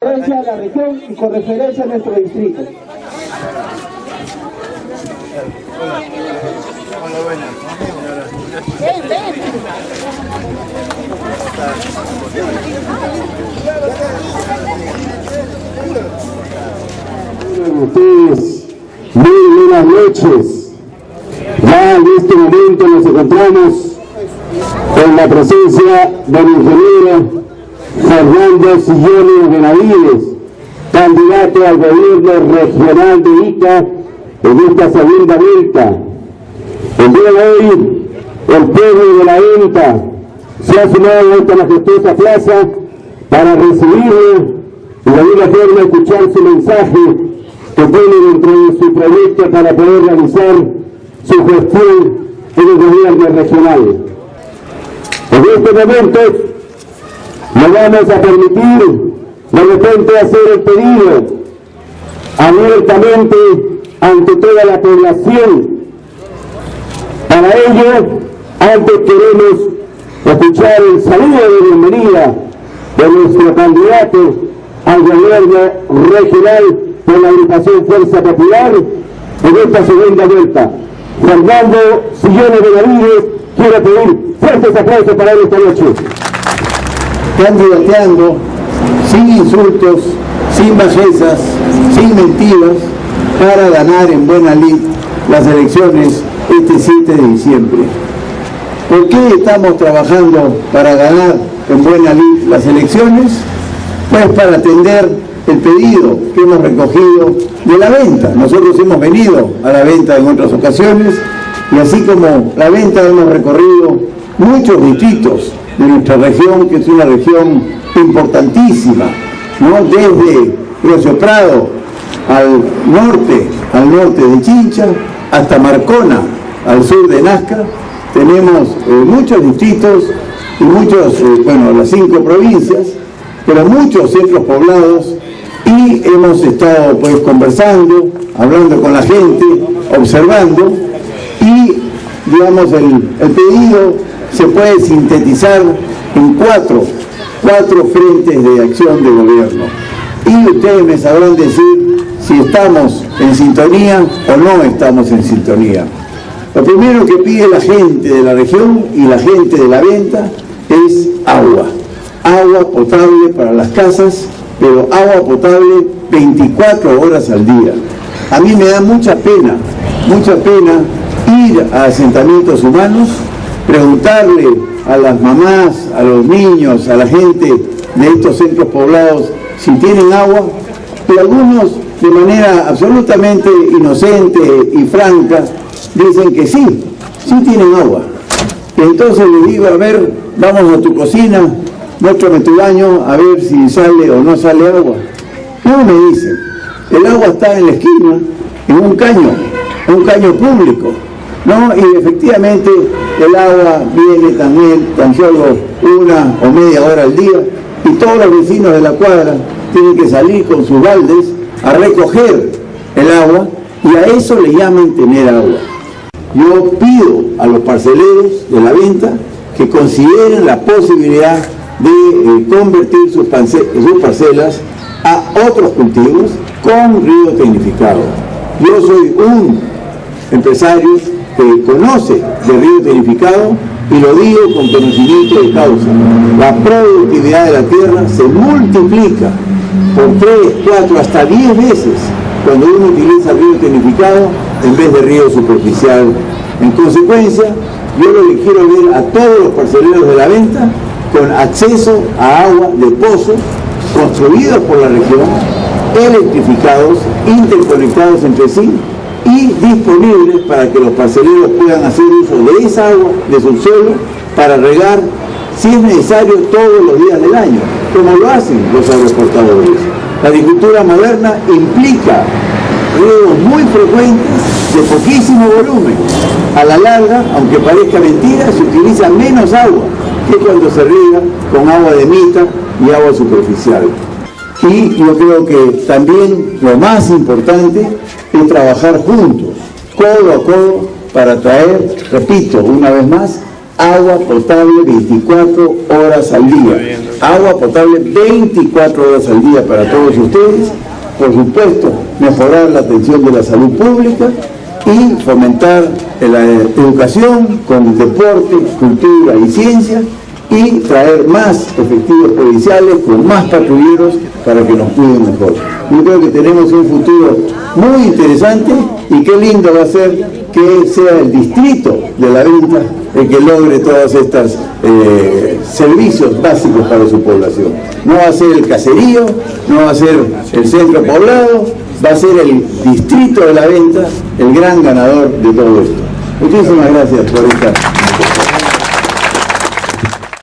referencia a la región y con referencia a nuestro distrito. Ustedes, muy buenas noches. Ya en este momento nos encontramos con la presencia del ingeniero Fernando Sillones Benavides, candidato al gobierno regional de Ica en esta segunda vuelta. El día de hoy, el pueblo de la Venta se ha sumado a esta majestuosa plaza para recibirlo y de alguna forma escuchar su mensaje que tiene dentro de su proyecto para poder realizar su gestión en el gobierno regional. En este momento le vamos a permitir de repente hacer el pedido abiertamente ante toda la población. Para ello, antes queremos escuchar el saludo de bienvenida de nuestro candidato al gobierno regional por la agrupación Fuerza Popular en esta segunda vuelta. Fernando Sillones Benavides, quiero pedir fuertes aplausos para él esta noche. Candidateando sin insultos, sin bajezas, sin mentiras, para ganar en buena lid las elecciones este 7 de diciembre. ¿Por qué estamos trabajando para ganar en buena lid las elecciones? Pues para atender el pedido que hemos recogido de la Venta. Nosotros hemos venido a la Venta en otras ocasiones y así como la Venta hemos recorrido muchos distritos de nuestra región, que es una región importantísima, ¿no? Desde Río Prado al norte de Chincha, hasta Marcona, al sur de Nazca. Tenemos muchos distritos y muchos, las 5 provincias, pero muchos centros poblados, y hemos estado pues conversando, hablando con la gente, observando, y digamos el pedido se puede sintetizar en cuatro frentes de acción de gobierno. Y ustedes me sabrán decir si estamos en sintonía o no estamos en sintonía. Lo primero que pide la gente de la región y la gente de la Venta es agua. Agua potable para las casas, pero agua potable 24 horas al día. A mí me da mucha pena ir a asentamientos humanos, preguntarle a las mamás, a los niños, a la gente de estos centros poblados si tienen agua, y algunos de manera absolutamente inocente y franca dicen que sí tienen agua. Y entonces les digo, a ver, vamos a tu cocina, muéstrame tu baño, a ver si sale o no sale agua. No, me dicen, el agua está en la esquina, en un caño público, ¿no? Y efectivamente el agua viene también tan solo 1 o media hora al día, y todos los vecinos de la cuadra tienen que salir con sus baldes a recoger el agua, y a eso le llaman tener agua. Yo pido a los parceleros de la Venta que consideren la posibilidad de convertir sus parcelas a otros cultivos con riego tecnificado. Yo soy un empresario que conoce de riego tecnificado y lo digo con conocimiento de causa. La productividad de la tierra se multiplica por 3, 4, hasta 10 veces cuando uno utiliza riego tecnificado en vez de riego superficial. En consecuencia, yo lo que quiero ver a todos los parceleros de la Venta con acceso a agua de pozos construidos por la región, electrificados, interconectados entre sí y disponibles para que los parceleros puedan hacer uso de esa agua, de subsuelo, para regar, si es necesario, todos los días del año, como lo hacen los agroexportadores. La agricultura moderna implica riegos muy frecuentes de poquísimo volumen. A la larga, aunque parezca mentira, se utiliza menos agua que cuando se riega con agua de mita y agua superficial. Y yo creo que también lo más importante es trabajar juntos, codo a codo, para traer, repito una vez más, agua potable 24 horas al día. Agua potable 24 horas al día para todos ustedes. Por supuesto, mejorar la atención de la salud pública y fomentar la educación con deporte, cultura y ciencia, y traer más efectivos policiales con más patrulleros para que nos cuiden mejor. Yo creo que tenemos un futuro muy interesante y qué lindo va a ser que sea el distrito de La Venta el que logre todos estos servicios básicos para su población. No va a ser el caserío, no va a ser el centro poblado, va a ser el distrito de La Venta el gran ganador de todo esto. Muchísimas gracias por estar.